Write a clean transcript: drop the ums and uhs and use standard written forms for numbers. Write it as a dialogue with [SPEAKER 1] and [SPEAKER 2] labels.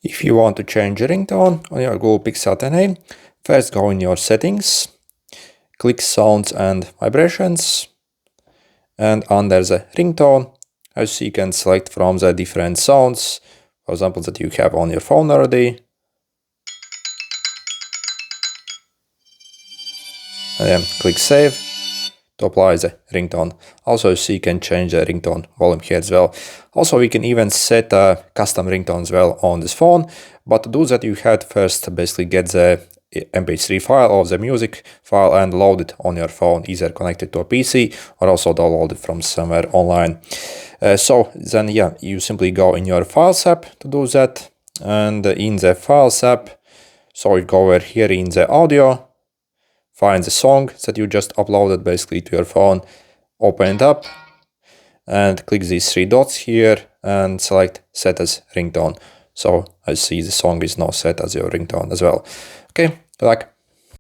[SPEAKER 1] If you want to change a ringtone on your Google Pixel 10a, first go in your settings, click sounds and vibrations, and under the ringtone, as you can select from the different sounds, for example, that you have on your phone already. And then click save to apply the ringtone. Also, so you can change the ringtone volume here as well. Also, we can even set a custom ringtone as well on this phone. But to do that, you have to first basically get the MP3 file or the music file and load it on your phone, either connected to a PC or also download it from somewhere online. So then, yeah, you simply go in your Files app to do that. And in the Files app, so you go over here in the audio, find the song that you just uploaded basically to your phone, open it up, and click these three dots here and select Set as Ringtone. So I see the song is now set as your ringtone as well. Okay, good luck.